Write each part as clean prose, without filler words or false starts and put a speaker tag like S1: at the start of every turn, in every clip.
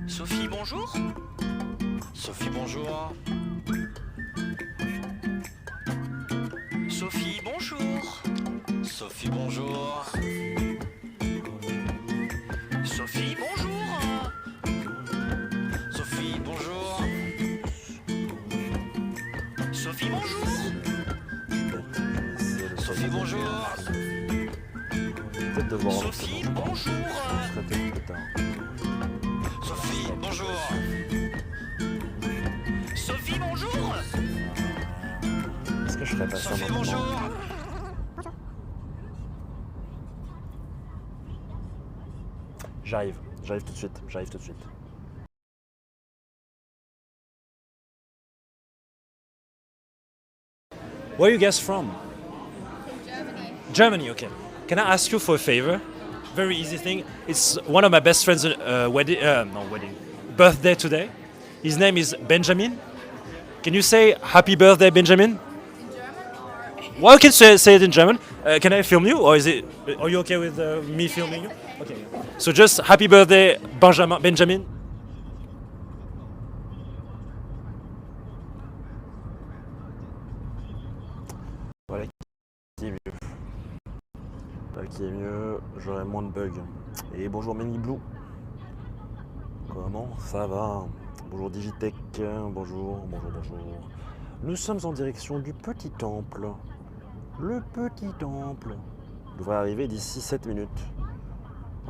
S1: Sophie, bonjour. Sophie, bonjour. Sophie, bonjour. Sophie, bonjour. Sophie, bonjour. Sophie, bonjour. Sophie, bonjour. Sophie, bonjour.
S2: Peut-être devoir
S1: Sophie, bonjour.
S2: traiter plus tard.
S1: Sophie, bonjour. Sophie, bonjour.
S2: Est-ce que je ferais pas ça
S1: Sophie,
S2: maintenant?
S1: bonjour.
S2: J'arrive tout de suite, j'arrive tout de suite.
S3: Where are you guys from?
S4: Germany.
S3: Germany, okay. Can I ask you for a favor? Very easy thing. It's one of my best friends' birthday today. His name is Benjamin. Can you say happy birthday, Benjamin?
S4: In German or
S3: Well, I can say it in German. Can I film you, or are you okay with me filming you? Okay. So just happy birthday, Benjamin.
S2: Voilà qui est mieux. Voilà qui est mieux, j'aurai moins de bugs. Et bonjour Many Blue. Comment ça va? Bonjour Digitech, bonjour. Nous sommes en direction du petit temple. Le petit temple. Il devrait arriver d'ici 7 minutes.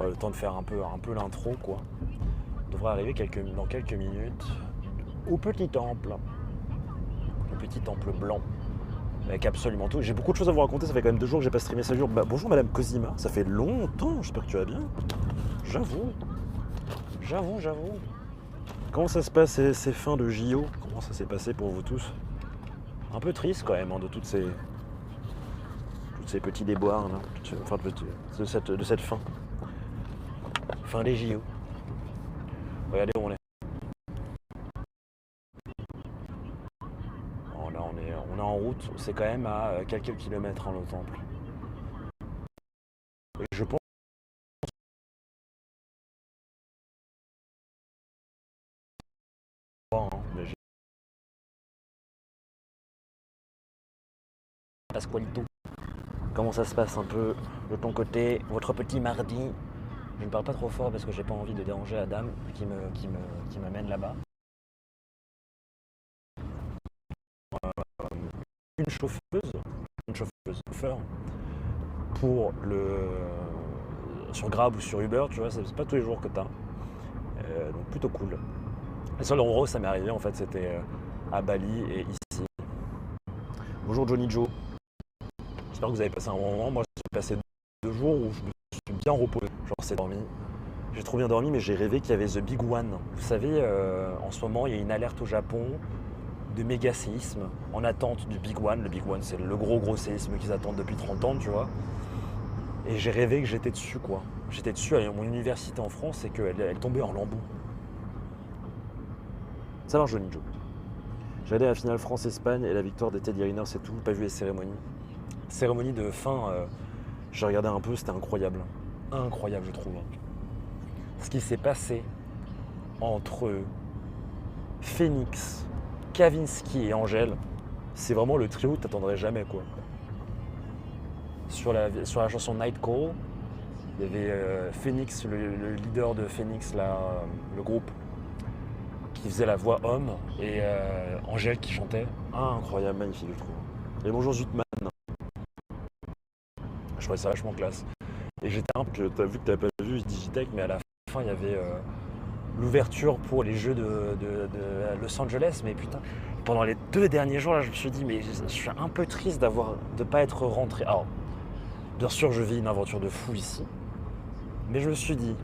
S2: Le temps de faire un peu l'intro quoi. Il devrait arriver dans quelques minutes au petit temple. Le petit temple blanc. Avec absolument tout. J'ai beaucoup de choses à vous raconter, ça fait quand même 2 jours que j'ai pas streamé ça jour. Bonjour Madame Cosima, ça fait longtemps, j'espère que tu vas bien. J'avoue. Comment ça se passe ces fins de JO? Comment ça s'est passé pour vous tous? Un peu triste quand même de toutes ces petits déboires là. Enfin de cette fin. Fin des JO. Regardez où on est. Bon, là on est en route, c'est quand même à quelques kilomètres le temple. Et je pense pas, mais Pasqualito. Comment ça se passe un peu de ton côté, votre petit mardi? Je ne parle pas trop fort parce que j'ai pas envie de déranger Adam qui m'amène là-bas. Une chauffeur pour sur Grab ou sur Uber, tu vois, c'est pas tous les jours que t'as. Donc plutôt cool. Le seul endroit où ça m'est arrivé en fait c'était à Bali et ici. Bonjour Johnny Joe. J'espère que vous avez passé un bon moment. Moi j'ai passé 2 jours où je me suis bien reposé. Genre c'est dormi. J'ai trop bien dormi mais j'ai rêvé qu'il y avait The Big One. Vous savez, en ce moment il y a une alerte au Japon de méga séisme en attente du Big One. Le Big One c'est le gros séisme qu'ils attendent depuis 30 ans, tu vois. Et j'ai rêvé que j'étais dessus quoi. J'étais dessus à mon université en France et qu'elle tombait en lambeaux. Ça marche Johnny Joe. J'ai regardé la finale France-Espagne et la victoire des Teddy Riner, c'est tout. Pas vu les cérémonies. Cérémonie de fin, j'ai regardé un peu, c'était incroyable. Incroyable je trouve. Ce qui s'est passé entre Phoenix, Kavinsky et Angèle, c'est vraiment le trio que t'attendrais jamais quoi. Sur la chanson Night Call, il y avait Phoenix, le leader de Phoenix, là, le groupe, qui faisait la voix homme, et Angèle qui chantait. Incroyable, magnifique je trouve. Et bonjour Zutman. Je trouvais ça vachement classe. Et j'étais un peu, t'as vu que t'avais pas vu Digitech, mais à la fin il y avait l'ouverture pour les jeux de Los Angeles, mais putain, pendant les 2 derniers jours là je me suis dit mais je suis un peu triste de pas être rentré. Alors, bien sûr je vis une aventure de fou ici, mais je me suis dit,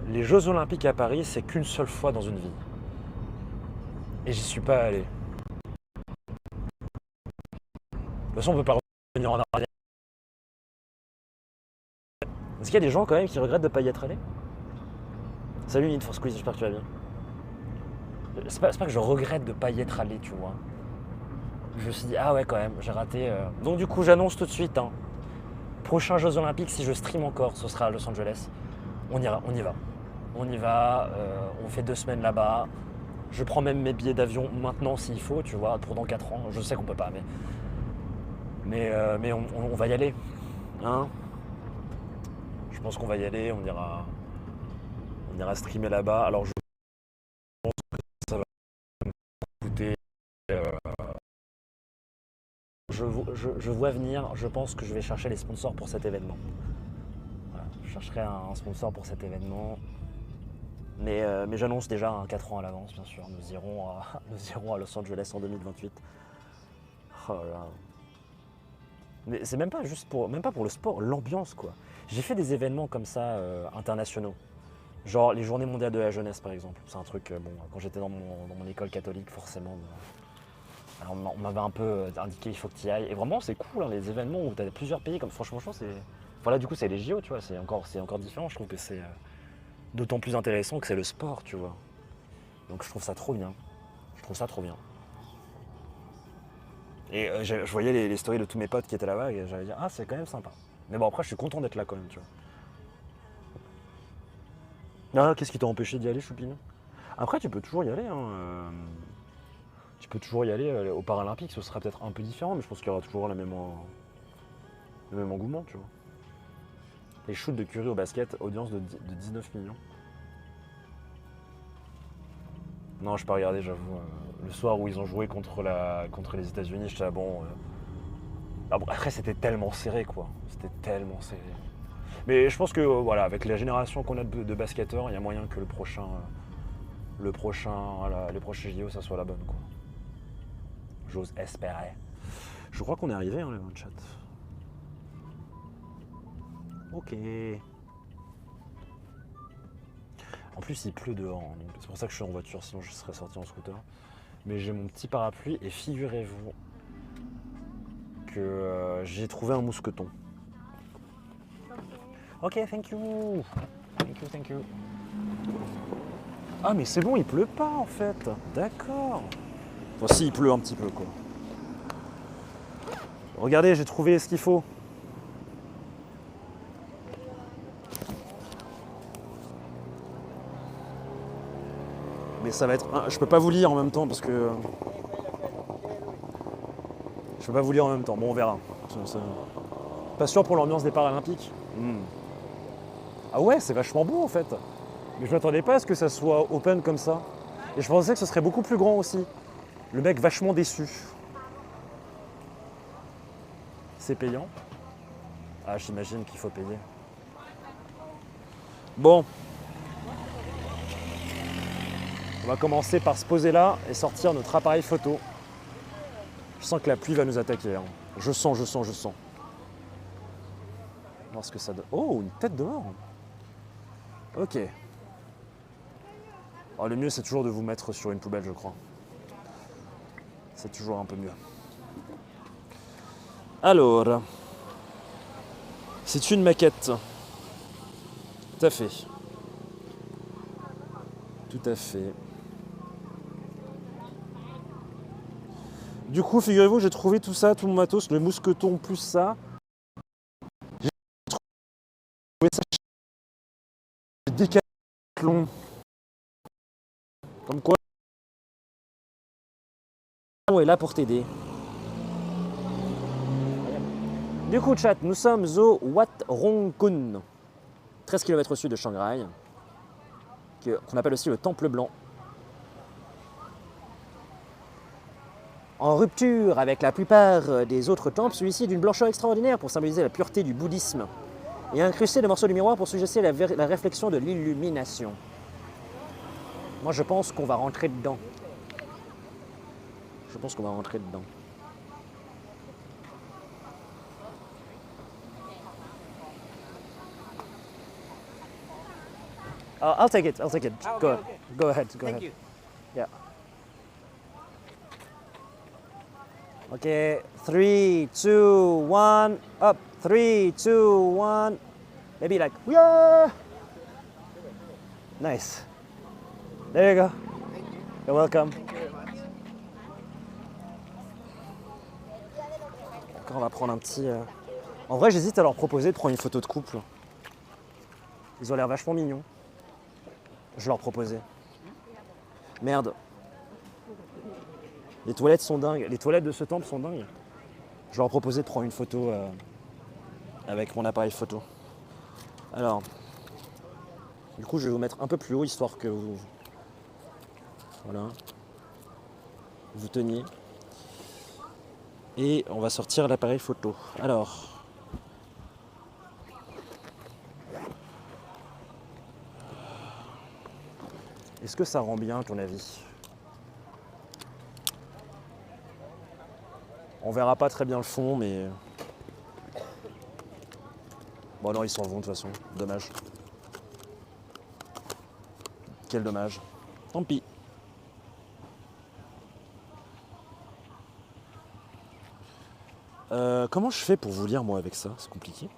S2: les Jeux Olympiques à Paris c'est qu'une seule fois dans une vie. Et j'y suis pas allé. De toute façon on peut pas revenir en arrière. Est-ce qu'il y a des gens quand même qui regrettent de pas y être allé? Salut Need for Squeeze, j'espère que tu vas bien. C'est pas que je regrette de pas y être allé, tu vois. Je me suis dit, ah ouais quand même, j'ai raté. Donc du coup j'annonce tout de suite, hein. Prochains Jeux Olympiques, si je stream encore, ce sera à Los Angeles. On ira, on y va. On y va, on fait 2 semaines là-bas. Je prends même mes billets d'avion maintenant s'il faut, tu vois, pour dans 4 ans. Je sais qu'on peut pas, mais on va y aller. Hein? Je pense qu'on va y aller, on ira streamer là-bas. Alors je pense que ça va me coûter. Je vois venir, je pense que je vais chercher les sponsors pour cet événement. Voilà, je chercherai un sponsor pour cet événement. Mais j'annonce déjà 4 ans à l'avance, bien sûr. Nous irons à Los Angeles en 2028. Oh là là. Mais c'est même pas pour le sport, l'ambiance quoi. J'ai fait des événements comme ça internationaux. Genre les Journées mondiales de la jeunesse par exemple. C'est un truc, bon, quand j'étais dans mon école catholique, forcément. Alors, on m'avait un peu indiqué il faut que tu y ailles. Et vraiment c'est cool, hein, les événements où tu as plusieurs pays, comme franchement c'est. Voilà, du coup c'est les JO, tu vois, c'est encore différent. Je trouve que c'est d'autant plus intéressant que c'est le sport, tu vois. Donc je trouve ça trop bien. Je trouve ça trop bien. Et je voyais les stories de tous mes potes qui étaient là-bas et j'allais dire ah c'est quand même sympa. Mais bon après je suis content d'être là quand même, tu vois. Ah, qu'est-ce qui t'a empêché d'y aller, Choupine? Après tu peux toujours y aller, hein. Tu peux toujours y aller aux Paralympiques, ce sera peut-être un peu différent, mais je pense qu'il y aura toujours le même engouement, tu vois. Les shoots de Curie au basket, audience de 19 millions. Non, je n'ai pas regardé, j'avoue. Le soir où ils ont joué contre les États-Unis, j'étais bon. Après, c'était tellement serré, quoi. C'était tellement serré. Mais je pense que, voilà, avec la génération qu'on a de basketteurs, il y a moyen que les prochains JO, ça soit la bonne, quoi. J'ose espérer. Je crois qu'on est arrivé, hein, le chat. Ok. En plus, il pleut dehors, hein, c'est pour ça que je suis en voiture, sinon je serais sorti en scooter. Mais j'ai mon petit parapluie et figurez-vous que j'ai trouvé un mousqueton. Ok, thank you. Thank you. Ah mais c'est bon, il pleut pas en fait. D'accord. Enfin si, il pleut un petit peu quoi. Regardez, j'ai trouvé ce qu'il faut. Mais ça va être... Je peux pas vous lire en même temps parce que... Je peux pas vous lire en même temps. Bon, on verra. Pas sûr pour l'ambiance des Paralympiques. Ah ouais, c'est vachement beau en fait. Mais je m'attendais pas à ce que ça soit open comme ça. Et je pensais que ce serait beaucoup plus grand aussi. Le mec vachement déçu. C'est payant? Ah, j'imagine qu'il faut payer. Bon. On va commencer par se poser là et sortir notre appareil photo. Je sens que la pluie va nous attaquer. Hein. Je sens. On va voir ce que ça donne. Oh, une tête de mort. Ok. Alors, le mieux, c'est toujours de vous mettre sur une poubelle, je crois. C'est toujours un peu mieux. Alors, c'est une maquette. Tout à fait. Tout à fait. Du coup, figurez-vous, j'ai trouvé tout ça, tout mon matos, le mousqueton plus ça. J'ai trouvé ça chez Decathlon. Comme quoi, on est là pour t'aider. Du coup, chat, nous sommes au Wat Rong Kun, 13 km au sud de Shanghai, qu'on appelle aussi le Temple Blanc. En rupture avec la plupart des autres temples, celui-ci est d'une blancheur extraordinaire pour symboliser la pureté du bouddhisme et incrusté de morceaux de miroir pour suggérer la réflexion de l'illumination. Moi, je pense qu'on va rentrer dedans. I'll take it. Go ahead. Thank you. Yeah. Okay, 3, 2, 1, up. 3, 2, 1. Maybe like, yeah. Nice. There you go. You're welcome. Encore, on va prendre un petit En vrai, j'hésite à leur proposer de prendre une photo de couple. Ils ont l'air vachement mignons. Je leur proposais. Merde. Les toilettes sont dingues. Les toilettes de ce temple sont dingues. Je leur proposais de prendre une photo avec mon appareil photo. Alors, du coup, je vais vous mettre un peu plus haut, histoire que vous... Voilà. Vous teniez. Et on va sortir l'appareil photo. Alors... Est-ce que ça rend bien, à ton avis? On verra pas très bien le fond, mais... Bon non, ils s'en vont de toute façon. Dommage. Quel dommage. Tant pis. Comment je fais pour vous lire, moi, avec ça? C'est compliqué.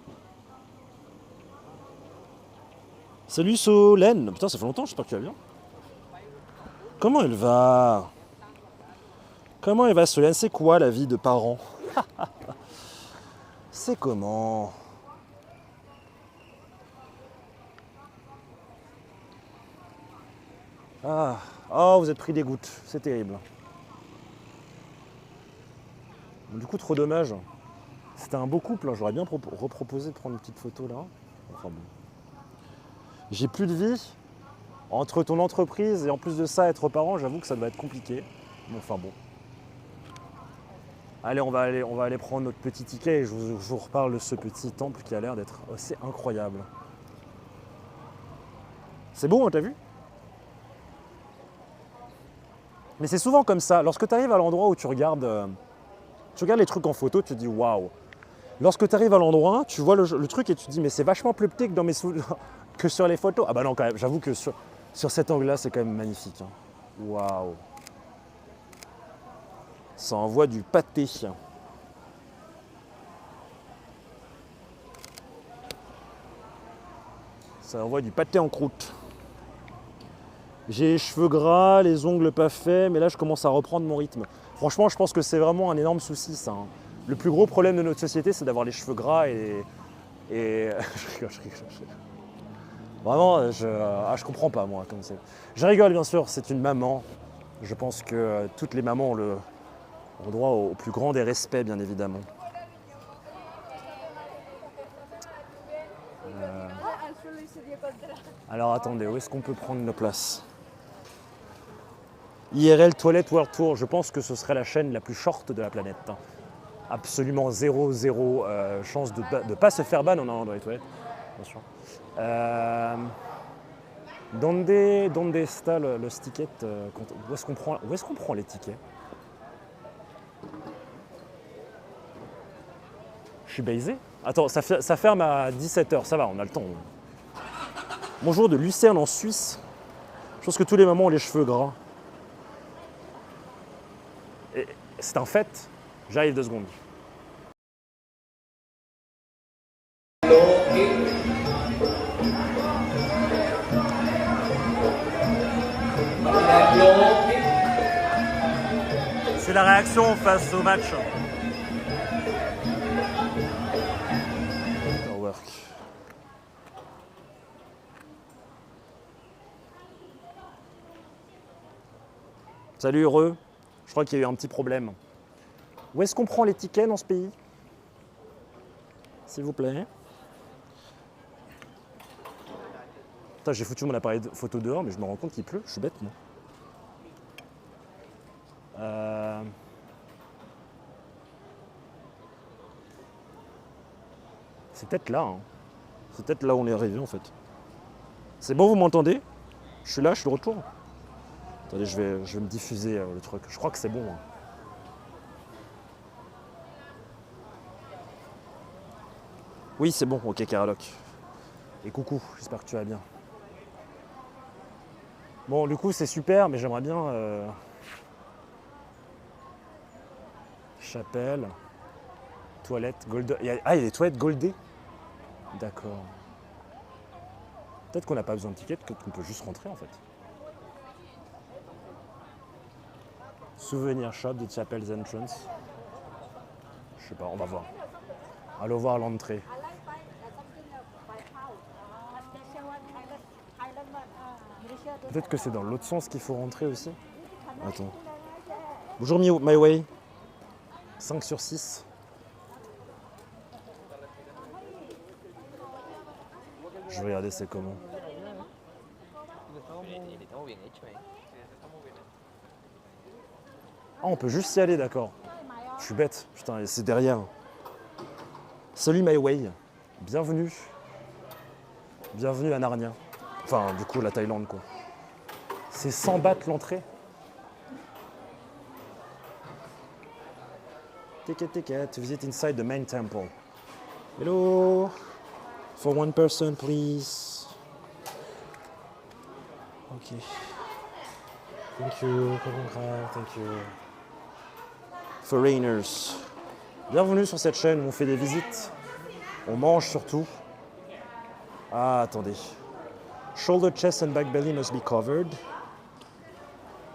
S2: Salut Solène. Putain, ça fait longtemps, j'espère que tu vas bien. Comment elle va? Comment elle va, Solène? C'est quoi la vie de parent? C'est comment? Ah, oh, vous êtes pris des gouttes, c'est terrible. Du coup, trop dommage. C'était un beau couple, hein. J'aurais bien reproposé de prendre une petite photo là. Enfin bon. J'ai plus de vie. Entre ton entreprise et en plus de ça, être parent, j'avoue que ça doit être compliqué. Mais enfin bon. Allez, on va aller prendre notre petit ticket et je vous reparle de ce petit temple qui a l'air d'être assez incroyable. C'est beau, hein, t'as vu? Mais c'est souvent comme ça. Lorsque tu arrives à l'endroit où tu regardes les trucs en photo, tu te dis waouh. Lorsque tu arrives à l'endroit, tu vois le truc et tu te dis mais c'est vachement plus petit que dans mes que sur les photos. Ah bah non, quand même, j'avoue que sur cet angle-là, c'est quand même magnifique. Hein. Waouh. Ça envoie du pâté. Ça envoie du pâté en croûte. J'ai les cheveux gras, les ongles pas faits, mais là je commence à reprendre mon rythme. Franchement, je pense que c'est vraiment un énorme souci, ça. Hein. Le plus gros problème de notre société, c'est d'avoir les cheveux gras et... je rigole. Vraiment, je comprends pas, moi, comme c'est. Je rigole, bien sûr, c'est une maman. Je pense que toutes les mamans ont droit au plus grand des respects, bien évidemment. Alors attendez, où est-ce qu'on peut prendre nos places? IRL Toilette World Tour, je pense que ce serait la chaîne la plus short de la planète. Hein. Absolument zéro chance de ne pas se faire ban en allant dans les toilettes, bien sûr. Donde está le ticket? Où est-ce qu'on prend les tickets? Je suis baisé. Attends, ça ferme à 17h, ça va, on a le temps. Bonjour de Lucerne en Suisse. Je pense que tous les mamans ont les cheveux gras. C'est un fait. J'arrive 2 secondes. C'est la réaction face au match. Salut, heureux. Je crois qu'il y a eu un petit problème. Où est-ce qu'on prend les tickets dans ce pays? S'il vous plaît. Putain, j'ai foutu mon appareil photo dehors, mais je me rends compte qu'il pleut. Je suis bête, moi. C'est peut-être là. Hein. C'est peut-être là où on est arrivé, en fait. C'est bon, vous m'entendez? Je suis là, je suis de retour. Attendez, je vais me diffuser le truc. Je crois que c'est bon. Hein. Oui, c'est bon. Ok, Caraloc. Et coucou, j'espère que tu vas bien. Bon, du coup, c'est super, mais j'aimerais bien... Chapelle. Toilette, gold... il y a des toilettes goldées. D'accord. Peut-être qu'on n'a pas besoin de ticket, qu'on peut juste rentrer, en fait. Souvenir shop de Chapel's Entrance. Je sais pas, on va voir. Allons voir l'entrée. Peut-être que c'est dans l'autre sens qu'il faut rentrer aussi. Attends. Bonjour My Way. 5 sur 6. Je vais regarder c'est comment. Ah, on peut juste y aller, d'accord. Je suis bête. Putain, c'est derrière. Salut My Way. Bienvenue. Bienvenue à Narnia. Enfin, du coup, la Thaïlande, quoi. C'est 100 bahts l'entrée. Ticket to visit inside the main temple. Hello. For one person, please. Ok. Thank you. Thank you. Foreigners. Bienvenue sur cette chaîne où on fait des visites. On mange surtout. Ah, attendez. Shoulder, chest and back belly must be covered.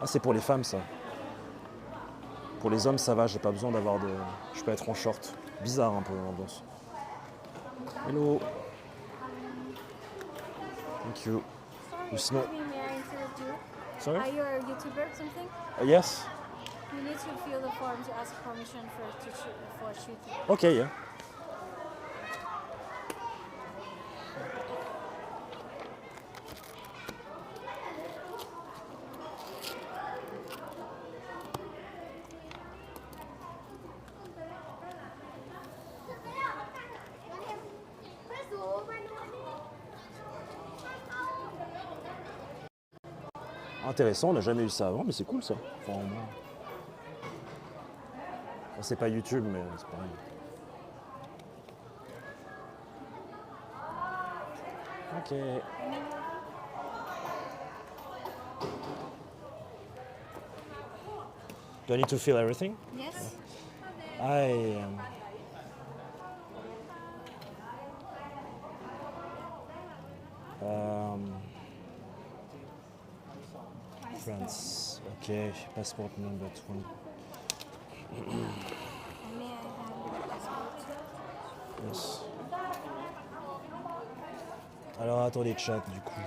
S2: Ah, c'est pour les femmes, ça. Pour les hommes, ça va, j'ai pas besoin d'avoir de... Je peux être en short. Bizarre un peu l'ambiance. Hello. Thank you. Ou sinon...
S4: May I interrupt you?
S2: Sorry?
S4: Are you a YouTuber or something?
S2: Yes?
S4: You need to fill the form to ask permission for shooting.
S2: Ok, yeah. Intéressant, on n'a jamais eu ça avant, mais c'est cool ça. Enfin, au moins. Bon, c'est pas YouTube, mais c'est pareil. Ok. Do I need to fill everything?
S4: Yes?
S2: France. Okay, passport number 20.
S4: May I have your passport?
S2: Yes. Alors attendez, chat du coup.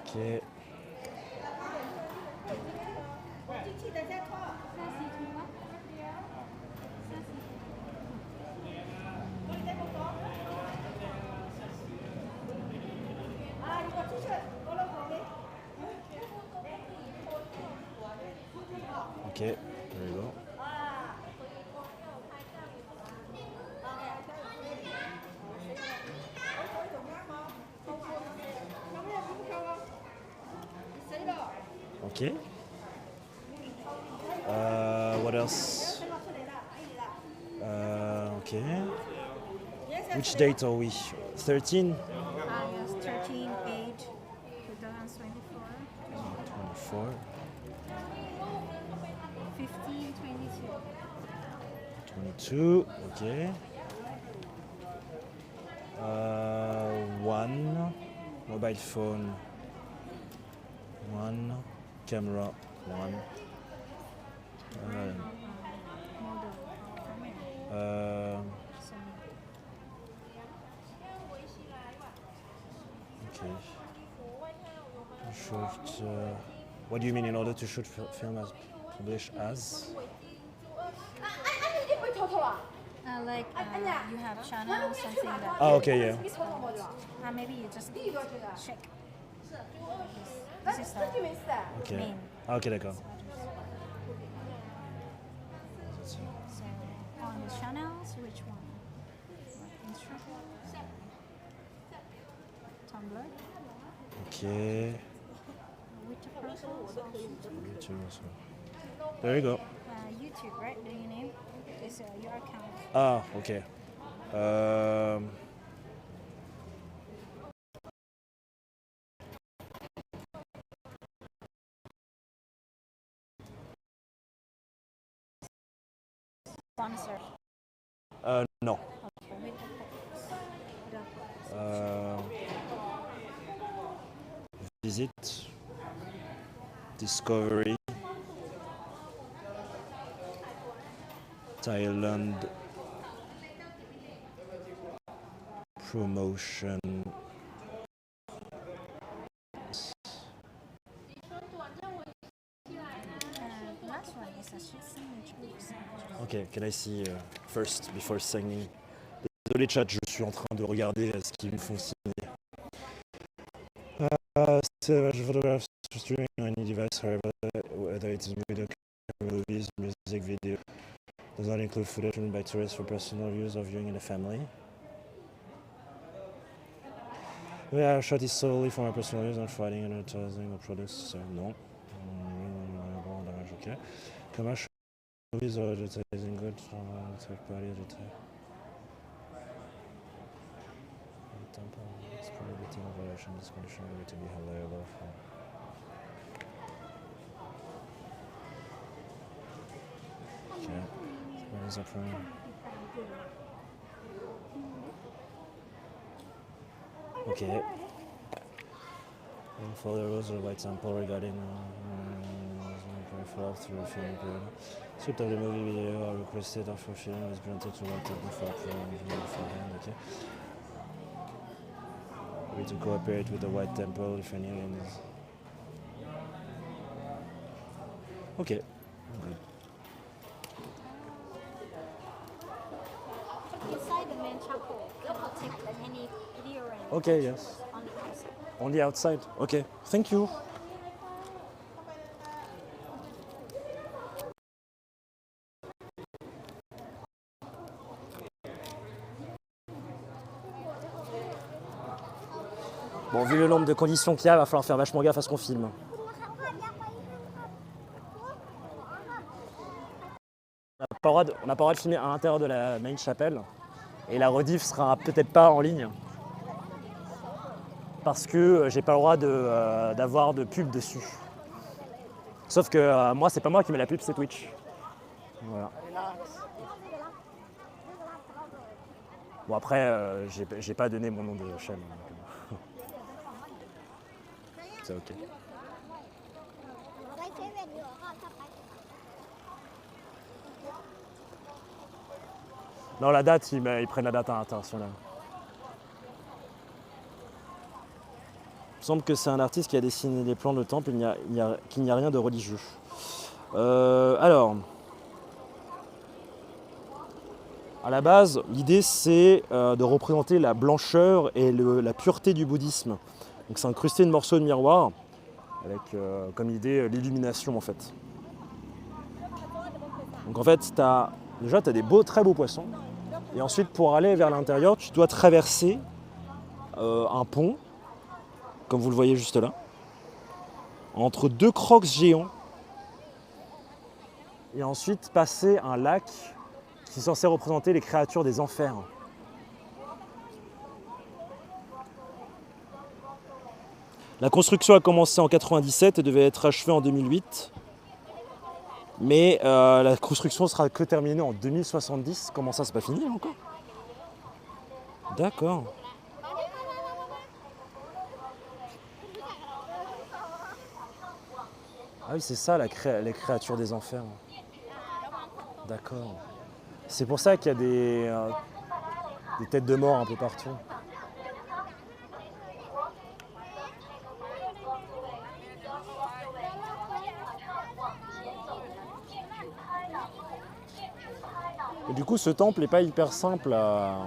S2: Ok. Ok, there you go. Ok. What else? Okay. Which date are we? 13?
S4: Yes, 13, 8, 2024,
S2: 24.
S4: 15, 22.
S2: 22, okay. One mobile phone, one camera, one. Okay. Shoot. What do you mean in order to shoot film as publish as?
S4: Like you have channel something that.
S2: Oh, okay, yeah.
S4: Maybe you just check. This is the
S2: Okay.
S4: main.
S2: Okay, d'accord.
S4: So on the channels, which one? Instructions. Tumblr.
S2: Okay.
S4: Which profiles?
S2: There you go.
S4: YouTube, right? Do you name? Is your account?
S2: Ah, okay.
S4: Sponsor.
S2: No.
S4: Okay, with the purpose.
S2: Visit.
S3: Discovery, Thailand, Promotion.
S4: Last one is a signature.
S3: Ok, can I see first before signing? Désolé chat, je suis en train de regarder ce qu'ils me font signer. Photographs for streaming on any device, however, whether it is video, movies, music, video, does not include footage by tourists for personal use or viewing in a family. Yeah, shot is solely for my personal use, not fighting and advertising or products, so no. Okay. Commercial movies or advertising goods from third party advertising. It's prohibiting violation of this condition to be held liable for. Okay. What is that from? Okay. And for the rules of white sample regarding follow through the film period. Script of the movie video are requested after film is granted to white table for beforehand, okay. We to cooperate with the White Temple if any is. Okay. Good.
S4: Inside the main chapel, cannot take any video and
S3: Okay, yes.
S4: on the outside.
S3: On the outside. Okay. Thank you. Bon, vu le nombre de conditions qu'il y a, il va falloir faire vachement gaffe à ce qu'on filme. On n'a pas le droit de filmer à l'intérieur de la main chapelle. Et la rediff sera peut-être pas en ligne. Parce que j'ai pas le droit d'avoir de pub dessus. Sauf que moi, c'est pas moi qui mets la pub, c'est Twitch. Voilà. Bon, après, j'ai pas donné mon nom de chaîne. Donc, c'est ok. Non, la date, ils prennent la date internationale. Il me semble que c'est un artiste qui a dessiné les plans de temple, qu'il n'y a rien de religieux. Alors, à la base, l'idée c'est de représenter la blancheur et la pureté du bouddhisme. Donc c'est incrusté de morceaux de miroir, avec comme idée l'illumination en fait. Donc en fait, tu as des très beaux poissons. Et ensuite, pour aller vers l'intérieur, tu dois traverser un pont, comme vous le voyez juste là, entre deux crocs géants. Et ensuite, passer un lac qui est censé représenter les créatures des enfers. La construction a commencé en 1997 et devait être achevée en 2008. Mais la construction sera que terminée en 2070. Comment ça, c'est pas fini encore? D'accord. Ah oui, c'est ça, les créatures des enfers. D'accord. C'est pour ça qu'il y a des têtes de mort un peu partout. Et du coup, ce temple n'est pas hyper simple à...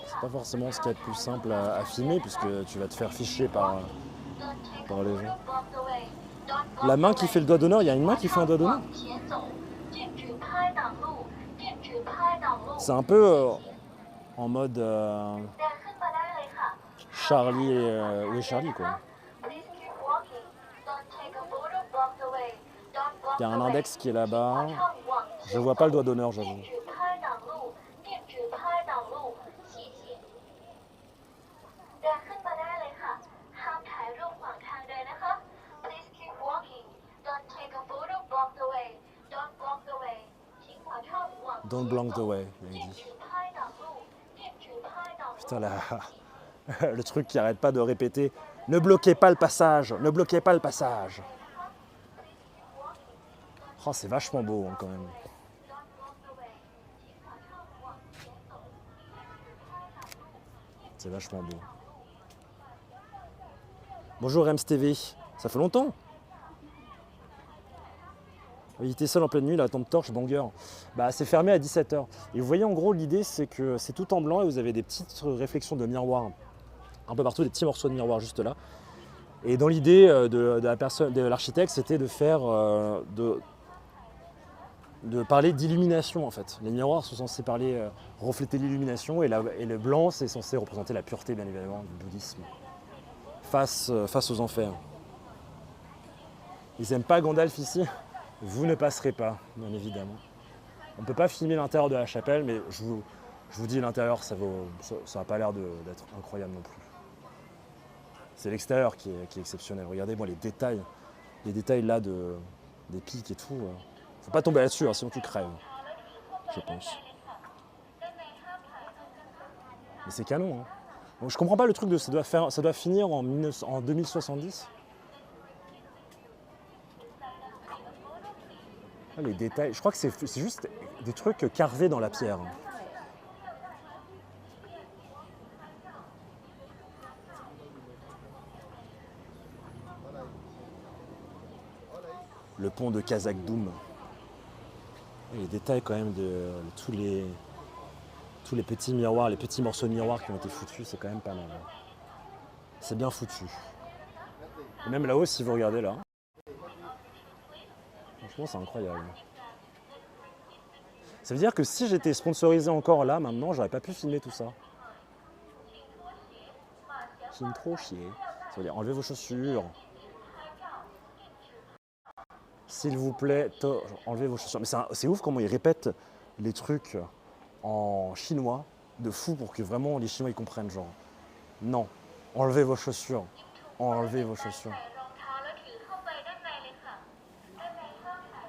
S3: C'est pas forcément ce qu'il y a de plus simple à filmer, puisque tu vas te faire ficher par les gens. La main qui fait le doigt d'honneur, il y a une main qui fait un doigt d'honneur. C'est un peu en mode Charlie où est Charlie quoi. Il y a un index qui est là-bas. Je vois pas le doigt d'honneur, j'avoue. Don't block the way, il a dit. Putain, le truc qui arrête pas de répéter Ne bloquez pas le passage, ne bloquez pas le passage. Oh, c'est vachement beau hein, quand même. C'est vachement beau. Bonjour MSTV, ça fait longtemps. Il était seul en pleine nuit, la lampe torche, banger. Bah, c'est fermé à 17h. Et vous voyez, en gros, l'idée, c'est que c'est tout en blanc et vous avez des petites réflexions de miroirs un peu partout, des petits morceaux de miroirs juste là. Et dans l'idée de l'architecte, c'était de faire, de parler d'illumination en fait. Les miroirs sont censés parler, refléter l'illumination et le blanc, c'est censé représenter la pureté, bien évidemment, du bouddhisme face aux enfers. Ils n'aiment pas Gandalf ici. Vous ne passerez pas, bien évidemment. On ne peut pas filmer l'intérieur de la chapelle, mais je vous dis, l'intérieur, ça n'a pas l'air d'être incroyable non plus. C'est l'extérieur qui est exceptionnel. Regardez-moi les détails là des pics et tout. Faut pas tomber là-dessus, hein, sinon tu crèves, je pense. Mais c'est canon. Hein. Donc, je comprends pas le truc de ça doit finir en 2070. Ah, les détails, je crois que c'est juste des trucs carvés dans la pierre. Le pont de Kazakdoum. Les détails quand même de tous les petits miroirs, les petits morceaux de miroirs qui ont été foutus, c'est quand même pas mal. C'est bien foutu. Et même là-haut, si vous regardez là, franchement, c'est incroyable. Ça veut dire que si j'étais sponsorisé encore là, maintenant, j'aurais pas pu filmer tout ça. Filme trop chier. Ça veut dire enlevez vos chaussures. S'il vous plaît, enlevez vos chaussures. Mais c'est ouf comment ils répètent les trucs en chinois de fou pour que vraiment les Chinois ils comprennent. Genre, non, enlevez vos chaussures. Enlevez vos chaussures.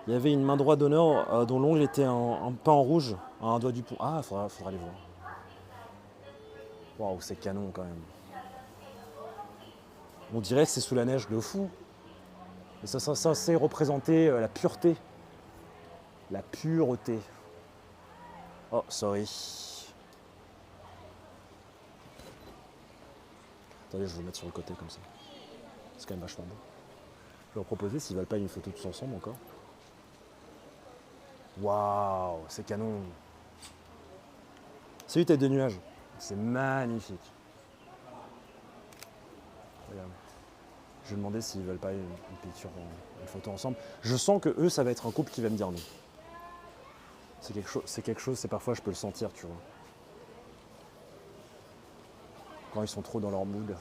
S3: Il y avait une main droite d'honneur dont l'ongle était un peu en rouge, à un doigt du pouce. Ah, faudra aller voir. Waouh, c'est canon quand même. On dirait que c'est sous la neige de fou. Et ça c'est censé représenter la pureté. La pureté. Oh, sorry. Attendez, je vais vous mettre sur le côté comme ça. C'est quand même vachement beau. Je vais leur proposer s'ils veulent pas une photo tous ensemble encore. Waouh, c'est canon. Salut tête de nuage. C'est magnifique. Regarde. Je vais demander s'ils veulent pas une picture, une photo ensemble. Je sens que eux, ça va être un couple qui va me dire non. C'est quelque chose, c'est parfois je peux le sentir, tu vois. Quand ils sont trop dans leur mood.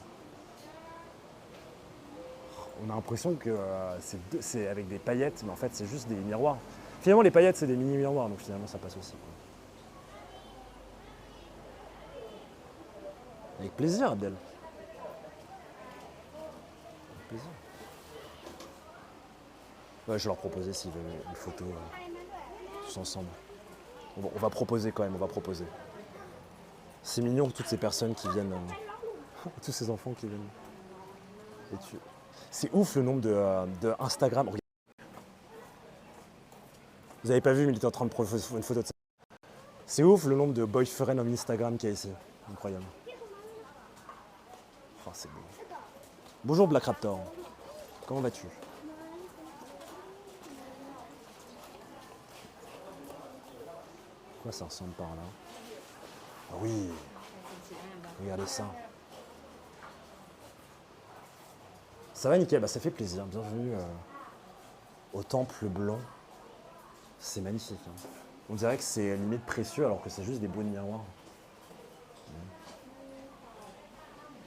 S3: On a l'impression que c'est avec des paillettes, mais en fait c'est juste des miroirs. Finalement les paillettes c'est des mini miroirs, donc finalement ça passe aussi. Quoi. Avec plaisir Abdel. Avec plaisir. Ouais, je vais leur proposer s'ils veulent une photo tous ensemble. On va proposer quand même, on va proposer. C'est mignon toutes ces personnes qui viennent, tous ces enfants qui viennent. C'est ouf le nombre de Instagram. Regardez. Vous avez pas vu, mais il était en train de prendre une photo de ça. C'est ouf le nombre de boyfriends en Instagram qu'il y a ici. Incroyable. Oh, c'est beau. Bonjour Black Raptor. Comment vas-tu? Quoi ça ressemble par là? Ah oui. Regardez ça. Ça va nickel, bah, ça fait plaisir. Bienvenue au temple blanc. C'est magnifique. Hein. On dirait que c'est limite précieux alors que c'est juste des bouts de miroirs.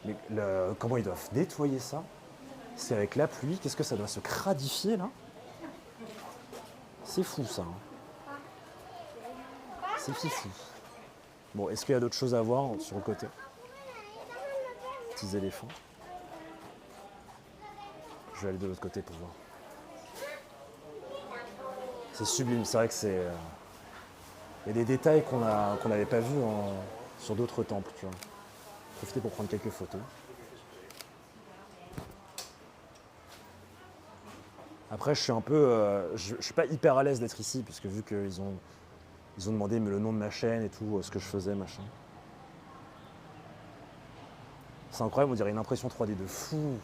S3: Mais comment ils doivent nettoyer ça? C'est avec la pluie, qu'est-ce que ça doit se cradifier là? C'est fou ça. Hein. C'est fifou. Bon, est-ce qu'il y a d'autres choses à voir sur le côté? Petits éléphants. Je vais aller de l'autre côté pour voir. C'est sublime, c'est vrai que c'est... Il y a des détails qu'on n'avait pas vus sur d'autres temples, tu vois. Profitez pour prendre quelques photos. Après, je suis un peu. Je suis pas hyper à l'aise d'être ici, puisque vu qu'ils ont demandé le nom de ma chaîne et tout, ce que je faisais, machin. C'est incroyable, on dirait une impression 3D de fou.